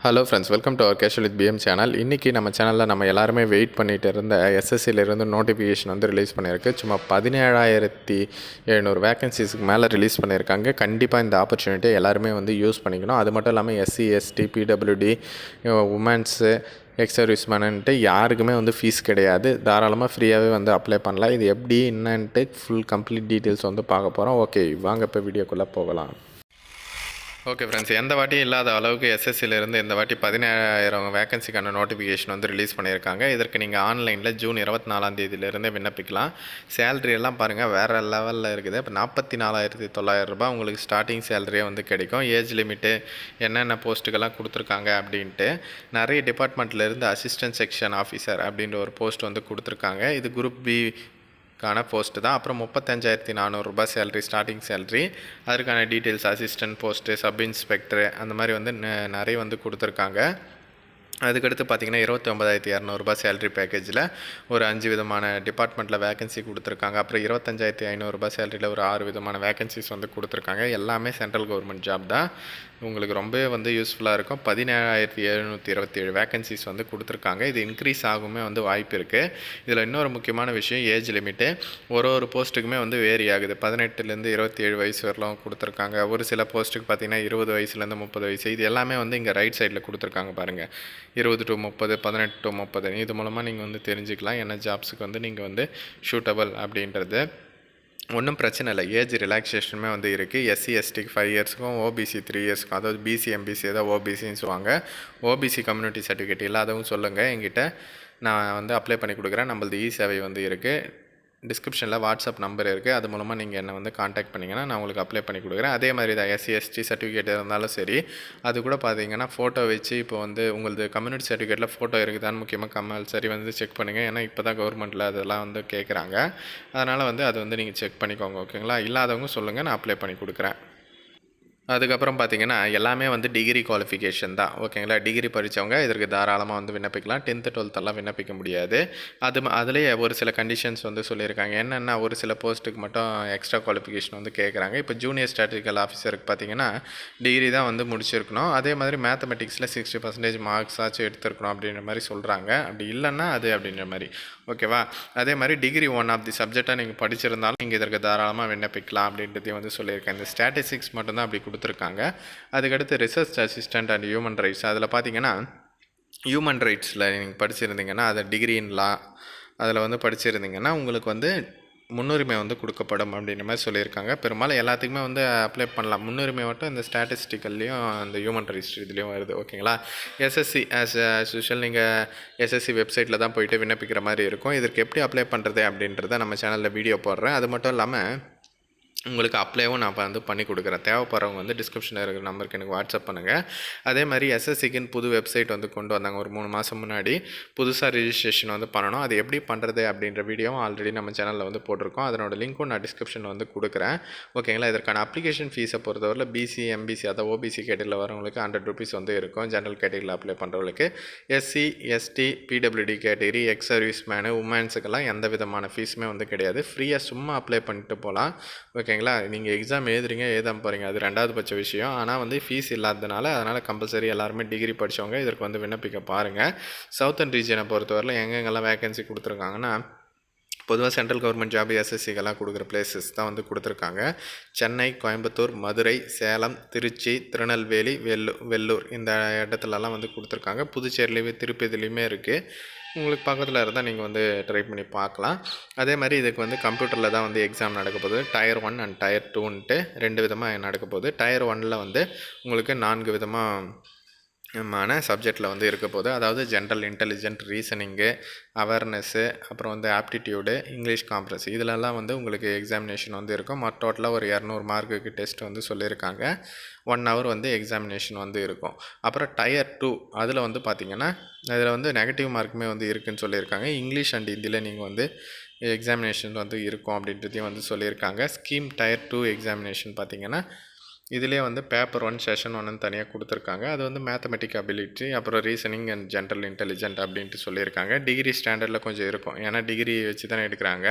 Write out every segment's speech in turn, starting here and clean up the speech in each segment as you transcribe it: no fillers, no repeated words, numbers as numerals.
Hello friends, welcome to our casual with PM channel. இன்றைக்கி நம்ம சேனலில் நம்ம எல்லாருமே வெயிட் பண்ணிகிட்டு இருந்த எஸ்எஸ்சியிலேருந்து நோட்டிஃபிகேஷன் வந்து ரிலீஸ் பண்ணியிருக்கு. சும்மா 17,700 வேகன்சிஸ்க்கு மேலே ரிலீஸ் பண்ணியிருக்காங்க. கண்டிப்பாக இந்த ஆப்பர்ச்சுனிட்டி எல்லாருமே வந்து யூஸ் பண்ணிக்கணும். அது மட்டும் இல்லாமல் SC, ST, PWD, womens, ex சர்வீஸ்மேனுன்ட்டு யாருக்குமே வந்து ஃபீஸ் கிடையாது. தாராளமாக ஃப்ரீயாகவே வந்து அப்ளை பண்ணலாம். இது எப்படி என்னன்ட்டு ஃபுல் கம்ப்ளீட் டீட்டெயில்ஸ் வந்து பார்க்க போகிறோம். ஓகே, வாங்க இப்போ வீடியோக்குள்ளே போகலாம். ஓகே ஃப்ரெண்ட்ஸ், எந்த வாட்டியும் இல்லாத அளவுக்கு எஸ்எஸ்சியிலேருந்து இந்த வாட்டி 17,000 வேகன்சிக்கான நோட்டிஃபிகேஷன் வந்து ரிலீஸ் பண்ணியிருக்காங்க. இதற்கு நீங்கள் ஆன்லைனில் ஜூன் 24 விண்ணப்பிக்கலாம். சேலரி எல்லாம் பாருங்கள் வேறு லெவலில் இருக்குது. இப்போ 44,900 ரூபாய் உங்களுக்கு ஸ்டார்டிங் சேலரியே வந்து கிடைக்கும். ஏஜ் லிமிட்டு என்னென்ன போஸ்ட்டுக்கெல்லாம் கொடுத்துருக்காங்க அப்படின்ட்டு நிறைய டிபார்ட்மெண்ட்லேருந்து அசிஸ்டன்ட் செக்ஷன் ஆஃபீஸர் அப்படின்ற ஒரு போஸ்ட் வந்து கொடுத்துருக்காங்க. இது குரூப் பி போஸ்ட்டு தான். அப்புறம் 35,400 ரூபாய் சேலரி, ஸ்டார்டிங் சேலரி. அதற்கான details assistant post, sub inspector அந்த மாதிரி வந்து நிறைய வந்து கொடுத்துருக்காங்க. அதுக்கடுத்து பார்த்திங்கன்னா 29,200 ரூபாய் சேலரி பேக்கேஜில் ஒரு 5 விதமான டிபார்ட்மெண்ட்டில் வேகன்சி கொடுத்துருக்காங்க. அப்புறம் 25,500 ரூபாய் சேலரியில் ஒரு 6 விதமான வேகன்சிஸ் வந்து கொடுத்துருக்காங்க. எல்லாமே சென்ட்ரல் கவர்மெண்ட் ஜாப் தான். உங்களுக்கு ரொம்பவே வந்து யூஸ்ஃபுல்லாக இருக்கும். 17,727 வேகன்சிஸ் வந்து கொடுத்துருக்காங்க. இது இன்க்ரீஸ் ஆகுமே வந்து வாய்ப்பு இருக்குது. இதில் இன்னொரு முக்கியமான விஷயம் ஏஜ் லிமிட்டு. ஒரு போஸ்ட்டுக்குமே வந்து வேரி ஆகுது. 18லேருந்து 27 வயசு வரலாம் கொடுத்துருக்காங்க. ஒரு சில போஸ்ட்டுக்கு பார்த்திங்கன்னா 20 வயசுலேருந்து 30 வயசு. இது எல்லாமே வந்து இங்கே ரைட் சைடில் கொடுத்துருக்காங்க பாருங்கள். 20 to 30, 18 to 30. இது மூலமாக நீங்கள் வந்து தெரிஞ்சுக்கலாம் என்ன ஜாப்ஸுக்கு வந்து நீங்கள் வந்து ஷூட்டபிள் அப்படின்றது. ஒன்றும் பிரச்சனை இல்லை. ஏஜ் ரிலாக்ஸேஷனுமே வந்து இருக்குது. எஸ்சி, எஸ்டிக்கு 5 இயர்ஸுக்கும், ஓபிசி 3 இயர்ஸுக்கும். அதாவது பிசி, எம்பிசி தான் ஓபிசின்னு சொல்லுவாங்க. ஓபிசி கம்யூனிட்டி சர்டிஃபிகேட் இல்லாதவங்க சொல்லுங்கள் என்கிட்ட, நான் வந்து அப்ளை பண்ணி கொடுக்குறேன். நம்மளது சேவை வந்து இருக்குது. டிஸ்கிரிப்ஷனில் வாட்ஸ்அப் நம்பர் இருக்குது. அது மூலமாக நீங்கள் என்னை வந்து காண்டாக்ட் பண்ணிங்கன்னா நான் உங்களுக்கு அப்ளை பண்ணி கொடுக்குறேன். அதே மாதிரி தான் எஸ்சி, எஸ்டி சர்டிஃபிகேட் இருந்தாலும் சரி, அது கூட பார்த்தீங்கன்னா ஃபோட்டோ வச்சு இப்போ வந்து உங்களது கம்யூனிட்டி சர்டிஃபிகேட்டில் ஃபோட்டோ இருக்குதான்னு முக்கியமாக கம்பல்சரி வந்து செக் பண்ணுங்கள். ஏன்னா இப்போ தான் கவர்மெண்ட்டில் அதெல்லாம் வந்து கேட்குறாங்க. அதனால் வந்து அது வந்து நீங்கள் செக் பண்ணிக்கோங்க. ஓகேங்களா? இல்லாதவங்க சொல்லுங்கள், நான் அப்ளை பண்ணி கொடுக்குறேன். அதுக்கப்புறம் பார்த்திங்கன்னா எல்லாமே வந்து டிகிரி குவாலிஃபிகேஷன் தான். ஓகேங்களா? டிகிரி படித்தவங்க இதற்கு தாராளமாக வந்து விண்ணப்பிக்கலாம். 10th 12th விண்ணப்பிக்க முடியாது. அதுலேயே ஒரு சில கண்டிஷன்ஸ் வந்து சொல்லியிருக்காங்க. என்னென்னா ஒரு சில போஸ்ட்டுக்கு மட்டும் எக்ஸ்ட்ரா குவாலிஃபிகேஷன் வந்து கேட்குறாங்க. இப்போ ஜூனியர் ஸ்டாட்டிஸ்டிக்கல் ஆஃபீஸருக்கு பார்த்திங்கன்னா டிகிரி தான் வந்து முடிச்சிருக்கணும். அதே மாதிரி மேத்தமெட்டிக்ஸில் 60% மார்க்ஸ் ஆச்சும் எடுத்துருக்கணும் அப்படின்ற மாதிரி சொல்கிறாங்க. அப்படி இல்லைன்னா அது அப்படின்ற மாதிரி. ஓகேவா? அதே மாதிரி டிகிரி ஒன் ஆஃப் தி சப்ஜெக்டாக நீங்கள் படிச்சிருந்தாலும் நீங்கள் இதற்கு தாராளமாக விண்ணப்பிக்கலாம் அப்படின்றதையும் வந்து சொல்லியிருக்கேன். இந்த ஸ்டாட்டிஸ்டிக்ஸ் மட்டும்தான் அப்படி கொடுத்துருக்காங்க. அதுக்கடுத்து research assistant and human rights. அதில் பார்த்தீங்கன்னா ஹியூமன் ரைட்ஸில் நீங்கள் படிச்சிருந்தீங்கன்னா, அதை டிகிரி இன் லா அதில் வந்து படிச்சிருந்தீங்கன்னா உங்களுக்கு வந்து முன்னுரிமை வந்து கொடுக்கப்படும் அப்படின்ற மாதிரி சொல்லியிருக்காங்க. பெரும்பாலும் எல்லாத்துக்குமே வந்து அப்ளை பண்ணலாம். முன்னுரிமை மட்டும் இந்த ஸ்டாட்டிஸ்டிக்கல்லையும் இந்த ஹியூமன் ரைட்ஸ் இதுலேயும் வருது. ஓகேங்களா? எஸ்எஸ்சி ஆஸ் யூஷுவல் நீங்கள் எஸ்எஸ்சி வெப்சைட்டில் தான் போய்ட்டு விண்ணப்பிக்கிற மாதிரி இருக்கும். இதற்கு எப்படி அப்ளை பண்ணுறது அப்படின்றத நம்ம சேனலில் வீடியோ போடுறேன். அது மட்டும் இல்லாமல் உங்களுக்கு அப்ளைவும் நான் வந்து பண்ணி கொடுக்குறேன். தேவைப்படுறவங்க வந்து டிஸ்கிரிப்ஷனில் இருக்கிற நம்பருக்கு எனக்கு வாட்ஸ்அப் பண்ணுங்கள். அதே மாதிரி எஸ்எஸ்சிக்குன்னு புது வெப்சைட் வந்து கொண்டு வந்தாங்க ஒரு 3 மாதம் முன்னாடி. புதுசாக ரிஜிஸ்ட்ரேஷன் வந்து பண்ணணும். அது எப்படி பண்ணுறது அப்படின்ற வீடியோவும் ஆல்ரெடி நம்ம சேனலில் வந்து போட்டிருக்கோம். அதனோட லிங்க்கும் நான் டிஸ்கிரிப்ஷனில் வந்து கொடுக்குறேன். ஓகேங்களா? இதற்கான அப்ளிகேஷன் ஃபீஸை பொறுத்தவரை பிசி, எம்பிசி அதாவது ஓபிசி கேட்டகரியில் வரவங்களுக்கு 100 ரூபீஸ் வந்து இருக்கும். ஜென்ரல் கேட்டகரியில் அப்ளை பண்ணுறவங்களுக்கு. SC, ST, PWD category, ex service men, உமன்ஸுக்கெல்லாம் எந்த விதமான ஃபீஸுமே வந்து கிடையாது. ஃப்ரீயாக சும்மா அப்ளை பண்ணிட்டு போகலாம். ஓகேங்களா? நீங்கள் எக்ஸாம் எழுதாம போகிறீங்க, அது 2வது பட்ச விஷயம். ஆனால் வந்து ஃபீஸ் இல்லாததுனால அதனால் கம்பல்சரி எல்லாருமே டிகிரி படித்தவங்க இதற்கு வந்து விண்ணப்பிக்க பாருங்கள். சவுத்தர்ன் ரீஜனை பொறுத்தவரையில் எங்கெங்கெல்லாம் வேகன்சி கொடுத்துருக்காங்கன்னா, பொதுவாக சென்ட்ரல் கவர்மெண்ட் ஜாப் எஸ்எஸ்சிக்கெல்லாம் கொடுக்குற பிளேசஸ் தான் வந்து கொடுத்துருக்காங்க. சென்னை, கோயம்புத்தூர், மதுரை, சேலம், திருச்சி, திருநெல்வேலி, வெள்ளூர் இந்த இடத்துலலாம் வந்து கொடுத்துருக்காங்க. புதுச்சேரிலேயே, திருப்பதிலையுமே இருக்குது. உங்களுக்கு பக்கத்தில் இருந்தால் நீங்கள் வந்து ட்ரை பண்ணி பார்க்கலாம். அதே மாதிரி இதுக்கு வந்து கம்ப்யூட்டரில் தான் வந்து எக்ஸாம் நடக்க போகுது. டயர் 1 அண்ட் டயர் 2ன்ட்டு 2 விதமாக நடக்க போகுது. டயர் 1ல் வந்து உங்களுக்கு 4 விதமான சப்ஜெக்டில் வந்து இருக்க போகுது. அதாவது ஜென்ரல் இன்டெலிஜென்ட், ரீசனிங்கு, அவேர்னஸ்ஸு, அப்புறம் வந்து ஆப்டிடியூடு, இங்கிலீஷ் காம்ப்ரஸ் இதிலெல்லாம் வந்து உங்களுக்கு எக்ஸாமினேஷன் வந்து இருக்கும். டோட்டலாக ஒரு 200 மார்க்குக்கு டெஸ்ட் வந்து சொல்லியிருக்காங்க. 1 hour வந்து எக்ஸாமினேஷன் வந்து இருக்கும். அப்புறம் டயர் 2 அதில் வந்து பார்த்திங்கன்னா அதில் வந்து நெகட்டிவ் மார்க்குமே வந்து இருக்குதுன்னு சொல்லியிருக்காங்க. இங்கிலீஷ் அண்ட் ஹிந்தியில் நீங்கள் வந்து எக்ஸாமினேஷன் வந்து இருக்கும் அப்படின்றதையும் வந்து சொல்லியிருக்காங்க. ஸ்கீம் டயர் 2 எக்ஸாமினேஷன் பார்த்திங்கன்னா இதிலே வந்து பேப்பர் 1 செஷன் 1ன்னு தனியாக கொடுத்துருக்காங்க. அது வந்து மேத்தமெட்டிக் அபிலிட்டி, அப்புறம் ரீசனிங் அண்ட் ஜென்ரல் இன்டெலிஜென்ட் அப்படின்ட்டு சொல்லியிருக்காங்க. டிகிரி ஸ்டாண்டர்டில் கொஞ்சம் இருக்கும். ஏன்னா டிகிரி வச்சு தானே எடுக்கிறாங்க.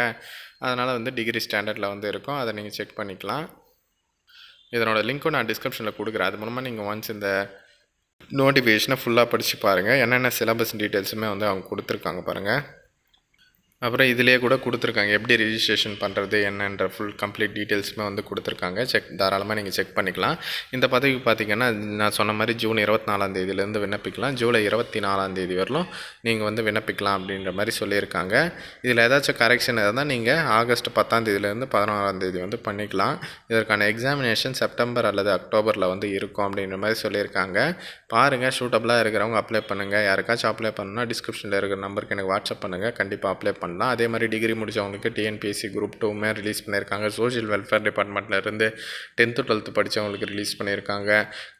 அதனால் வந்து டிகிரி ஸ்டாண்டர்டில் வந்து இருக்கும். அதை நீங்கள் செக் பண்ணிக்கலாம். இதனோட லிங்க்கும் நான் டிஸ்கிரிப்ஷனில் கொடுக்குறேன். அது மூலமாக நீங்கள் ஒன்ஸ் இந்த நோட்டிஃபிகேஷனை ஃபுல்லாக படித்து பாருங்கள். என்னென்ன சிலபஸ் டீட்டெயில்ஸுமே வந்து அவங்க கொடுத்துருக்காங்க பாருங்கள். அப்புறம் இதிலேயே கூட கொடுத்துருக்காங்க எப்படி ரிஜிஸ்ட்ரேஷன் பண்ணுறது என்னன்ற ஃபுல் கம்ப்ளீட் டீட்டெயில்ஸுமே வந்து கொடுத்துருக்காங்க. தாராளமாக நீங்கள் செக் பண்ணிக்கலாம். இந்த பதவிக்கு பார்த்திங்கன்னா நான் சொன்ன மாதிரி ஜூன் 24ஆம் தேதியிலேருந்து விண்ணப்பிக்கலாம். ஜூலை 24ஆம் தேதி வரலும் நீங்கள் வந்து விண்ணப்பிக்கலாம் அப்படின்ற மாதிரி சொல்லியிருக்காங்க. இதில் ஏதாச்சும் கரெக்ஷன் இருந்தால் நீங்கள் ஆகஸ்ட் 10ஆம் தேதியிலேருந்து 11ஆம் தேதி வந்து பண்ணிக்கலாம். இதற்கான எக்ஸாமினேஷன் செப்டம்பர் அல்லது அக்டோபரில் வந்து இருக்கும் அப்படின்ற மாதிரி சொல்லியிருக்காங்க. பாருங்கள், சூட்டபுளாக இருக்கிறவங்க அப்ளை பண்ணுங்கள். யாருக்காச்சும் அப்ளை பண்ணணும்னா டிஸ்கிரிப்ஷனில் இருக்கிற நம்பருக்கு எனக்கு வாட்ஸ்அப் பண்ணுங்கள். கண்டிப்பாக அப்ளை பண்ணலாம். அதே மாதிரி டிகிரி முடித்தவங்களுக்கு டிஎன்பிஎஸ்சி குரூப் 2மே ரிலீஸ் பண்ணியிருக்காங்க. சோஷியல் வெல்ஃபேர் டிபார்ட்மெண்ட்லேருந்து 10th 12th படித்தவங்களுக்கு ரிலீஸ் பண்ணியிருக்காங்க.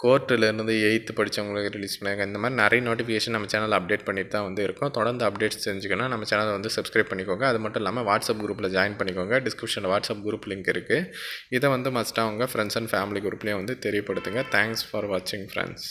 கோர்ட்டிலேருந்து 8th படித்தவங்களுக்கு ரிலீஸ் பண்ணியிருக்காங்க. இந்த மாதிரி நிறைய நோட்டிஃபிகேஷன் நம்ம சேனலில் அப்டேட் பண்ணிட்டு தான் வந்து இருக்கும். தொடர்ந்து அப்டேட்ஸ் தெரிஞ்சுக்கணும் நம்ம சேனலை வந்து சப்ஸ்கிரைப் பண்ணிக்கோங்க. அது மட்டும் இல்லாமல் வாட்ஸ்அப் குரூப்பில் ஜாயின் பண்ணிக்கோங்க. டிஸ்கிரிப்ஷனில் வாட்ஸ்அப் குரூப் லிங்க் இருக்குது. இதை வந்து மஸ்ட்டாக உங்கள் ஃப்ரெண்ட்ஸ் அண்ட் ஃபேமிலி குரூப்லேயும் வந்து தெரியப்படுத்துங்க. தேங்க்ஸ் ஃபார் வாட்சிங் ஃப்ரெண்ட்ஸ்.